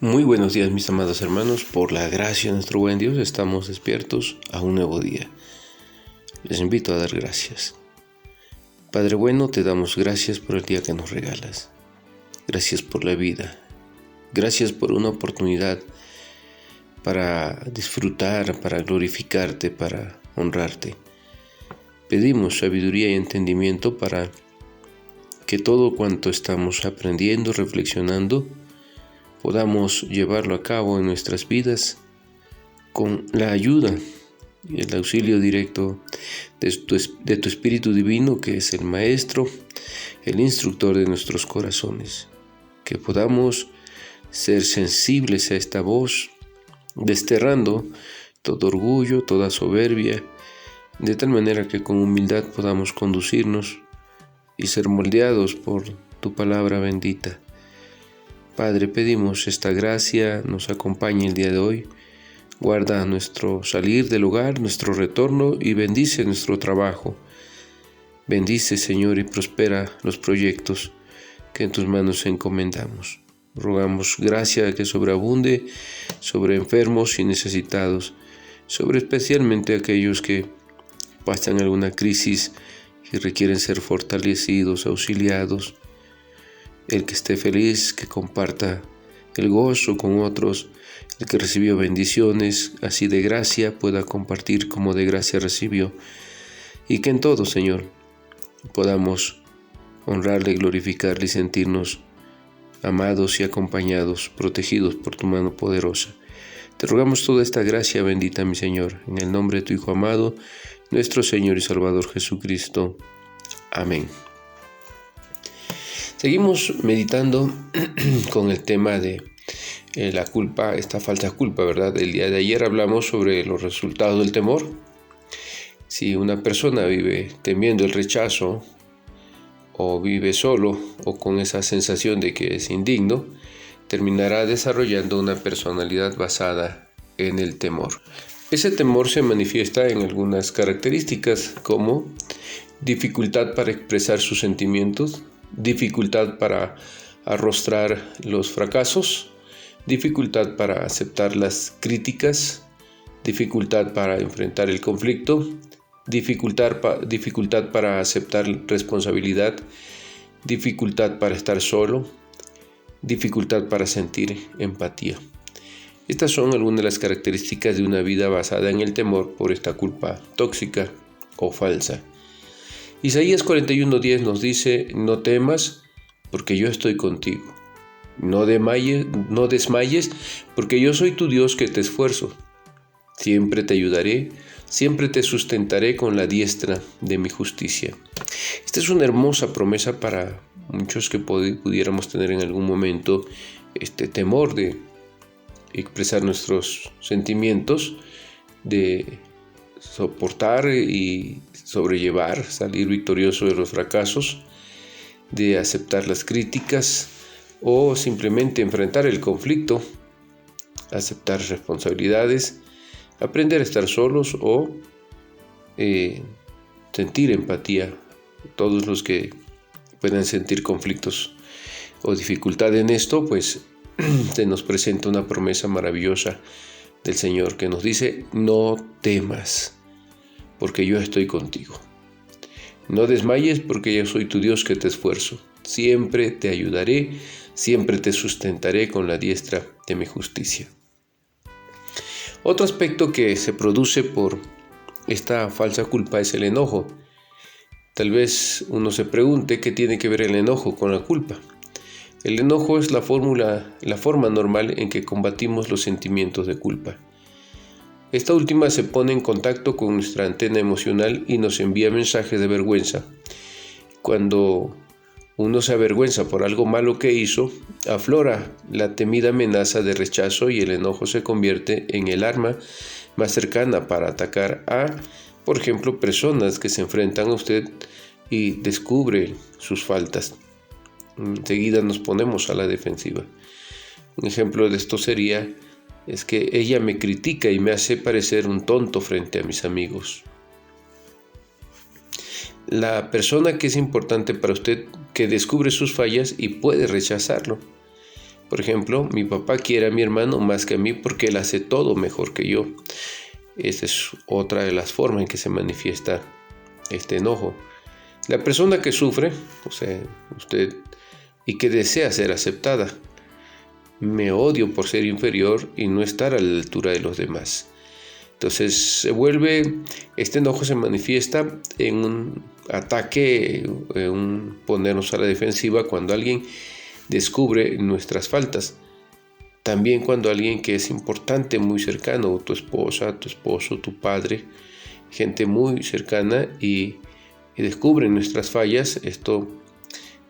Muy buenos días, mis amados hermanos. Por la gracia de nuestro buen Dios estamos despiertos a un nuevo día. Les invito a dar gracias. Padre bueno, te damos gracias por el día que nos regalas. Gracias por la vida. Gracias por una oportunidad para disfrutar, para glorificarte, para honrarte. Pedimos sabiduría y entendimiento para que todo cuanto estamos aprendiendo, reflexionando, podamos llevarlo a cabo en nuestras vidas con la ayuda y el auxilio directo de tu Espíritu Divino, que es el Maestro, el instructor de nuestros corazones. Que podamos ser sensibles a esta voz, desterrando todo orgullo, toda soberbia, de tal manera que con humildad podamos conducirnos y ser moldeados por tu palabra bendita. Padre, pedimos esta gracia nos acompañe el día de hoy. Guarda nuestro salir del hogar, nuestro retorno y bendice nuestro trabajo. Bendice, Señor, y prospera los proyectos que en tus manos encomendamos. Rogamos gracia que sobreabunde sobre enfermos y necesitados, sobre especialmente aquellos que pasan alguna crisis y requieren ser fortalecidos, auxiliados. El que esté feliz, que comparta el gozo con otros, el que recibió bendiciones, así de gracia, pueda compartir como de gracia recibió. Y que en todo, Señor, podamos honrarle, glorificarle y sentirnos amados y acompañados, protegidos por tu mano poderosa. Te rogamos toda esta gracia bendita, mi Señor, en el nombre de tu Hijo amado, nuestro Señor y Salvador Jesucristo. Amén. Seguimos meditando con el tema de la culpa, esta falsa culpa, ¿verdad? El día de ayer hablamos sobre los resultados del temor. Si una persona vive temiendo el rechazo, o vive solo, o con esa sensación de que es indigno, terminará desarrollando una personalidad basada en el temor. Ese temor se manifiesta en algunas características como dificultad para expresar sus sentimientos, dificultad para arrostrar los fracasos, dificultad para aceptar las críticas, dificultad para enfrentar el conflicto, dificultad para aceptar responsabilidad, dificultad para estar solo, dificultad para sentir empatía. Estas son algunas de las características de una vida basada en el temor por esta culpa tóxica o falsa. Isaías 41:10 nos dice: no temas, porque yo estoy contigo. No desmayes, porque yo soy tu Dios que te esfuerzo. Siempre te ayudaré, siempre te sustentaré con la diestra de mi justicia. Esta es una hermosa promesa para muchos que pudiéramos tener en algún momento este temor de expresar nuestros sentimientos, de soportar y sobrellevar, salir victorioso de los fracasos, de aceptar las críticas o simplemente enfrentar el conflicto, aceptar responsabilidades, aprender a estar solos o sentir empatía. Todos los que puedan sentir conflictos o dificultad en esto, pues se nos presenta una promesa maravillosa del Señor que nos dice: no temas, porque yo estoy contigo. No desmayes, porque yo soy tu Dios que te esfuerzo. Siempre te ayudaré, siempre te sustentaré con la diestra de mi justicia. Otro aspecto que se produce por esta falsa culpa es el enojo. Tal vez uno se pregunte qué tiene que ver el enojo con la culpa. El enojo es la forma normal en que combatimos los sentimientos de culpa. Esta última se pone en contacto con nuestra antena emocional y nos envía mensajes de vergüenza. Cuando uno se avergüenza por algo malo que hizo, aflora la temida amenaza de rechazo y el enojo se convierte en el arma más cercana para atacar a, por ejemplo, personas que se enfrentan a usted y descubre sus faltas. Enseguida nos ponemos a la defensiva. Un ejemplo de esto es que ella me critica y me hace parecer un tonto frente a mis amigos. La persona que es importante para usted, que descubre sus fallas y puede rechazarlo, Por ejemplo, mi papá quiere a mi hermano más que a mí porque él hace todo mejor que yo. Esa es otra de las formas en que se manifiesta este enojo. La persona que sufre, o sea, usted, y que desea ser aceptada. Me odio por ser inferior y no estar a la altura de los demás. Entonces este enojo se manifiesta en un ataque, en un ponernos a la defensiva cuando alguien descubre nuestras faltas. También cuando alguien que es importante, muy cercano, tu esposa, tu esposo, tu padre, gente muy cercana y descubren nuestras fallas, esto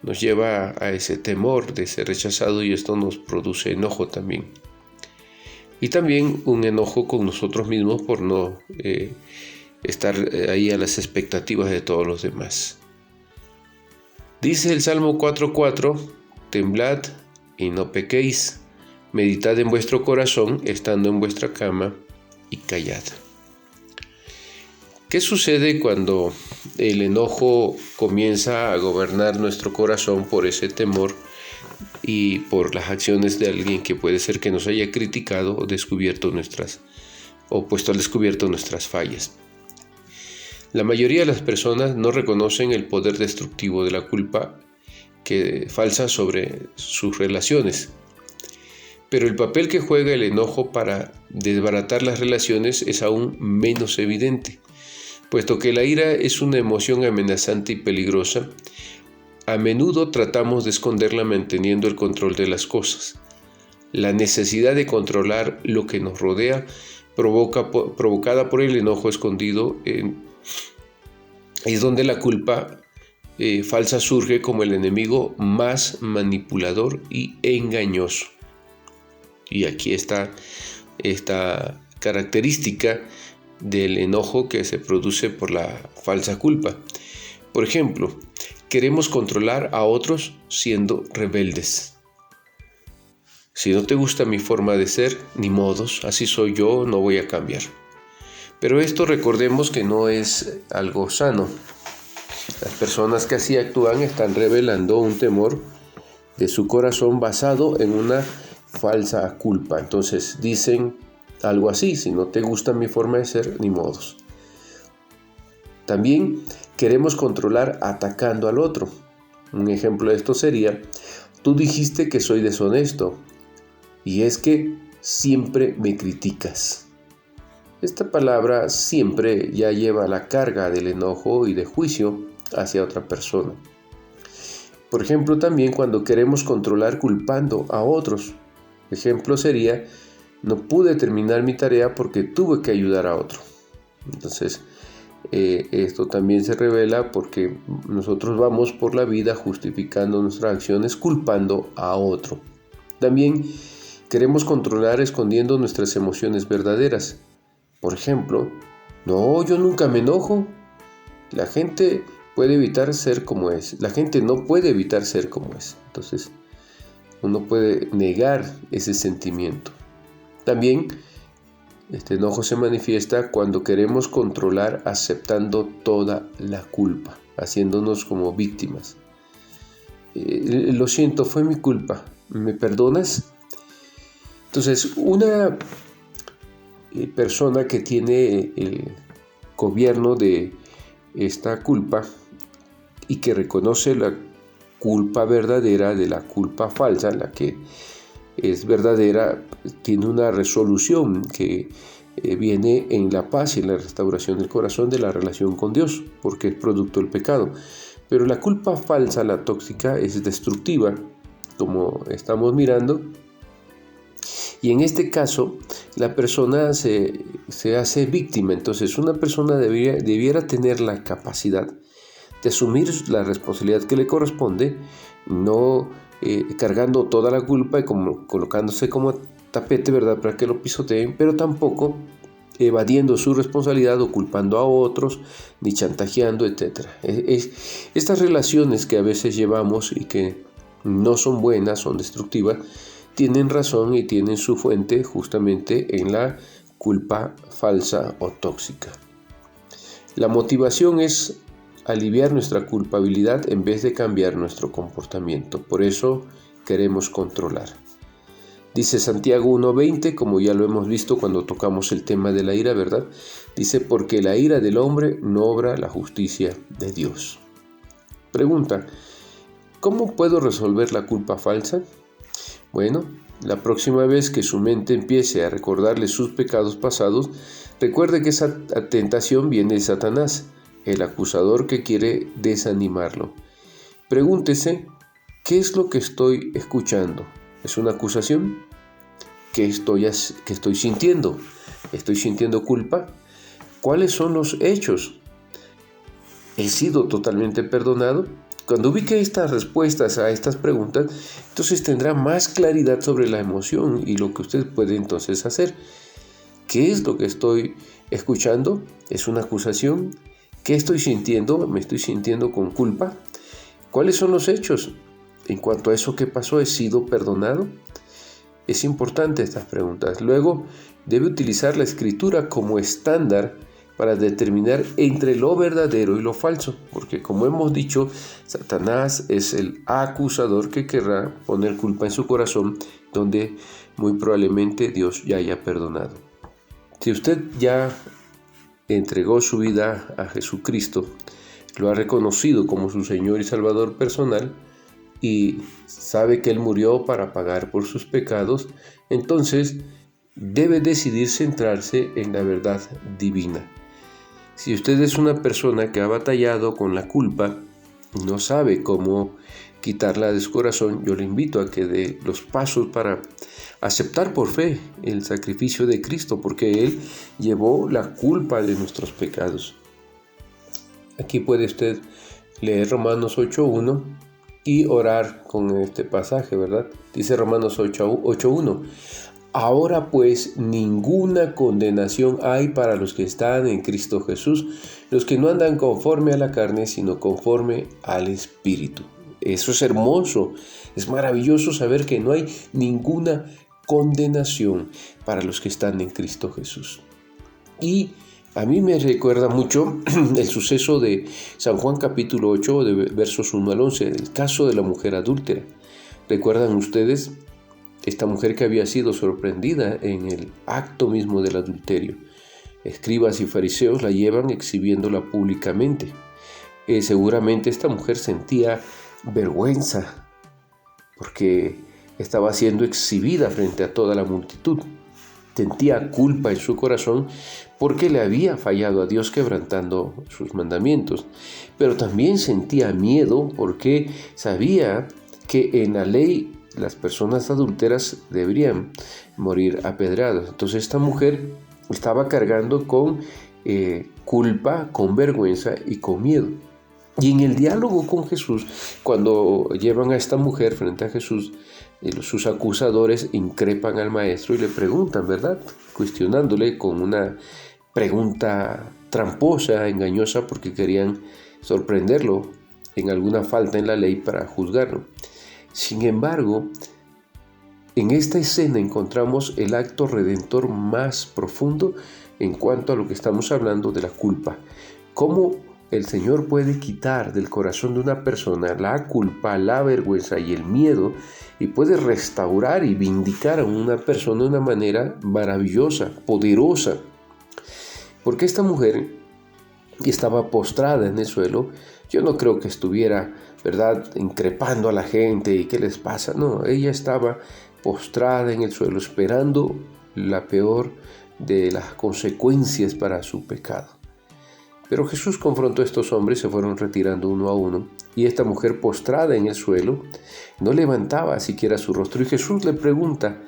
nos lleva a ese temor de ser rechazado y esto nos produce enojo también. Y también un enojo con nosotros mismos por no estar ahí a las expectativas de todos los demás. Dice el Salmo 4:4, temblad y no pequéis, meditad en vuestro corazón estando en vuestra cama y callad. ¿Qué sucede cuando el enojo comienza a gobernar nuestro corazón por ese temor y por las acciones de alguien que puede ser que nos haya criticado o puesto al descubierto nuestras fallas? La mayoría de las personas no reconocen el poder destructivo de la culpa falsa sobre sus relaciones. Pero el papel que juega el enojo para desbaratar las relaciones es aún menos evidente. Puesto que la ira es una emoción amenazante y peligrosa, a menudo tratamos de esconderla manteniendo el control de las cosas. La necesidad de controlar lo que nos rodea, provocada por el enojo escondido, es donde la culpa falsa surge como el enemigo más manipulador y engañoso. Y aquí está esta característica del enojo que se produce por la falsa culpa. Por ejemplo, queremos controlar a otros siendo rebeldes. Si no te gusta mi forma de ser, ni modos, así soy yo, no voy a cambiar. Pero esto recordemos que no es algo sano. Las personas que así actúan están revelando un temor de su corazón basado en una falsa culpa. Entonces dicen algo así: si no te gusta mi forma de ser, ni modos. También queremos controlar atacando al otro. Un ejemplo de esto sería: tú dijiste que soy deshonesto y es que siempre me criticas. Esta palabra siempre ya lleva la carga del enojo y de juicio hacia otra persona. Por ejemplo, también cuando queremos controlar culpando a otros. Ejemplo sería: no pude terminar mi tarea porque tuve que ayudar a otro. Entonces, esto también se revela porque nosotros vamos por la vida justificando nuestras acciones, culpando a otro. También queremos controlar escondiendo nuestras emociones verdaderas. Por ejemplo, no, yo nunca me enojo. La gente puede evitar ser como es. La gente no puede evitar ser como es. Entonces, uno puede negar ese sentimiento. También este enojo se manifiesta cuando queremos controlar aceptando toda la culpa, haciéndonos como víctimas. Lo siento, fue mi culpa, ¿me perdonas? Entonces, una persona que tiene el gobierno de esta culpa y que reconoce la culpa verdadera de la culpa falsa, la que es verdadera, tiene una resolución que viene en la paz y en la restauración del corazón de la relación con Dios, porque es producto del pecado. Pero la culpa falsa, la tóxica, es destructiva, como estamos mirando. Y en este caso, la persona se hace víctima. Entonces, una persona debiera tener la capacidad de asumir la responsabilidad que le corresponde, no cargando toda la culpa y colocándose como tapete, ¿verdad?, para que lo pisoteen, pero tampoco evadiendo su responsabilidad o culpando a otros, ni chantajeando, etc. Estas relaciones que a veces llevamos y que no son buenas, son destructivas, tienen razón y tienen su fuente justamente en la culpa falsa o tóxica. La motivación es aliviar nuestra culpabilidad en vez de cambiar nuestro comportamiento. Por eso queremos controlar. Dice Santiago 1:20, como ya lo hemos visto cuando tocamos el tema de la ira, ¿verdad? Dice, porque la ira del hombre no obra la justicia de Dios. Pregunta, ¿cómo puedo resolver la culpa falsa? Bueno, la próxima vez que su mente empiece a recordarle sus pecados pasados, recuerde que esa tentación viene de Satanás, el acusador que quiere desanimarlo. Pregúntese, ¿qué es lo que estoy escuchando? ¿Es una acusación? ¿Qué estoy sintiendo? ¿Estoy sintiendo culpa? ¿Cuáles son los hechos? ¿He sido totalmente perdonado? Cuando ubique estas respuestas a estas preguntas, entonces tendrá más claridad sobre la emoción y lo que usted puede entonces hacer. ¿Qué es lo que estoy escuchando? ¿Es una acusación? ¿Qué estoy sintiendo? ¿Me estoy sintiendo con culpa? ¿Cuáles son los hechos? En cuanto a eso que pasó, ¿he sido perdonado? Es importante estas preguntas. Luego, debe utilizar la escritura como estándar para determinar entre lo verdadero y lo falso, porque como hemos dicho, Satanás es el acusador que querrá poner culpa en su corazón, donde muy probablemente Dios ya haya perdonado. Si usted ya entregó su vida a Jesucristo, lo ha reconocido como su Señor y Salvador personal, y sabe que Él murió para pagar por sus pecados, entonces debe decidir centrarse en la verdad divina. Si usted es una persona que ha batallado con la culpa y no sabe cómo quitarla de su corazón, yo le invito a que dé los pasos para aceptar por fe el sacrificio de Cristo, porque Él llevó la culpa de nuestros pecados. Aquí puede usted leer Romanos 8:1 y orar con este pasaje, ¿verdad? Dice Romanos 8:1. Ahora pues ninguna condenación hay para los que están en Cristo Jesús, los que no andan conforme a la carne, sino conforme al Espíritu. Eso es hermoso, es maravilloso saber que no hay ninguna condenación para los que están en Cristo Jesús. Y a mí me recuerda mucho el suceso de San Juan capítulo 8, de versos 1 al 11, el caso de la mujer adúltera. ¿Recuerdan ustedes? Esta mujer que había sido sorprendida en el acto mismo del adulterio. Escribas y fariseos la llevan exhibiéndola públicamente. Seguramente esta mujer sentía vergüenza porque estaba siendo exhibida frente a toda la multitud. Sentía culpa en su corazón porque le había fallado a Dios quebrantando sus mandamientos. Pero también sentía miedo porque sabía que en la ley las personas adúlteras deberían morir apedreadas. Entonces esta mujer estaba cargando con culpa, con vergüenza y con miedo. Y en el diálogo con Jesús, cuando llevan a esta mujer frente a Jesús, sus acusadores increpan al maestro y le preguntan, ¿verdad? Cuestionándole con una pregunta tramposa, engañosa, porque querían sorprenderlo en alguna falta en la ley para juzgarlo. Sin embargo, en esta escena encontramos el acto redentor más profundo en cuanto a lo que estamos hablando de la culpa. Cómo el Señor puede quitar del corazón de una persona la culpa, la vergüenza y el miedo, y puede restaurar y vindicar a una persona de una manera maravillosa, poderosa. Porque esta mujer estaba postrada en el suelo. Yo no creo que estuviera, ¿verdad?, increpando a la gente y qué les pasa. No, ella estaba postrada en el suelo esperando la peor de las consecuencias para su pecado. Pero Jesús confrontó a estos hombres, se fueron retirando uno a uno, y esta mujer postrada en el suelo no levantaba siquiera su rostro. Y Jesús le pregunta,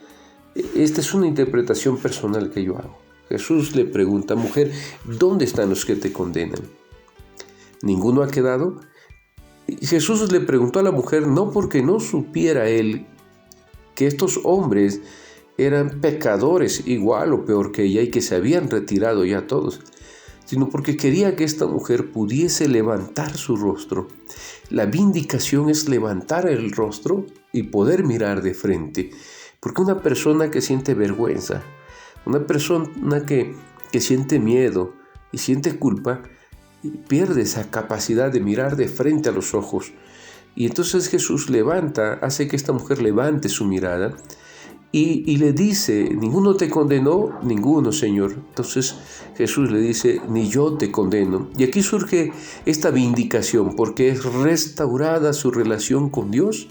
esta es una interpretación personal que yo hago. Jesús le pregunta, mujer, ¿dónde están los que te condenan? ¿Ninguno ha quedado? Y Jesús le preguntó a la mujer no porque no supiera él que estos hombres eran pecadores igual o peor que ella y que se habían retirado ya todos, sino porque quería que esta mujer pudiese levantar su rostro. La vindicación es levantar el rostro y poder mirar de frente, porque una persona que siente vergüenza, una persona que siente miedo y siente culpa, pierde esa capacidad de mirar de frente a los ojos. Y entonces Jesús hace que esta mujer levante su mirada y le dice, ¿ninguno te condenó? Ninguno, Señor. Entonces Jesús le dice, ni yo te condeno. Y aquí surge esta vindicación, porque es restaurada su relación con Dios.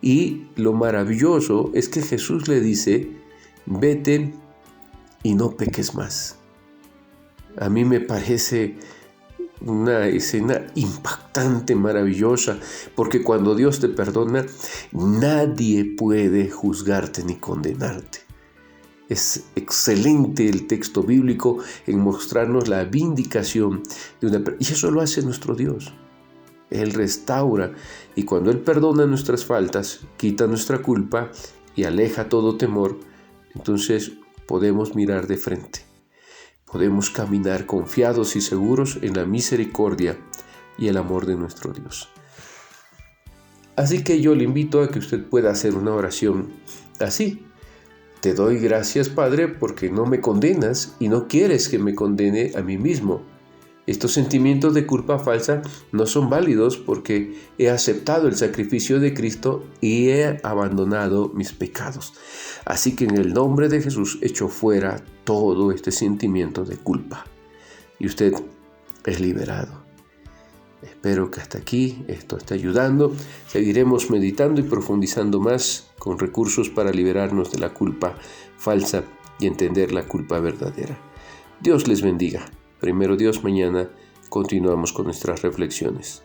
Y lo maravilloso es que Jesús le dice, vete y no peques más. A mí me parece una escena impactante, maravillosa, porque cuando Dios te perdona, nadie puede juzgarte ni condenarte. Es excelente el texto bíblico en mostrarnos la vindicación de una persona, y eso lo hace nuestro Dios. Él restaura, y cuando Él perdona nuestras faltas, quita nuestra culpa y aleja todo temor, entonces podemos mirar de frente. Podemos caminar confiados y seguros en la misericordia y el amor de nuestro Dios. Así que yo le invito a que usted pueda hacer una oración así. Te doy gracias, Padre, porque no me condenas y no quieres que me condene a mí mismo. Estos sentimientos de culpa falsa no son válidos porque he aceptado el sacrificio de Cristo y he abandonado mis pecados. Así que en el nombre de Jesús echo fuera todo este sentimiento de culpa. Y usted es liberado. Espero que hasta aquí esto esté ayudando. Seguiremos meditando y profundizando más con recursos para liberarnos de la culpa falsa y entender la culpa verdadera. Dios les bendiga. Primero Dios, mañana continuamos con nuestras reflexiones.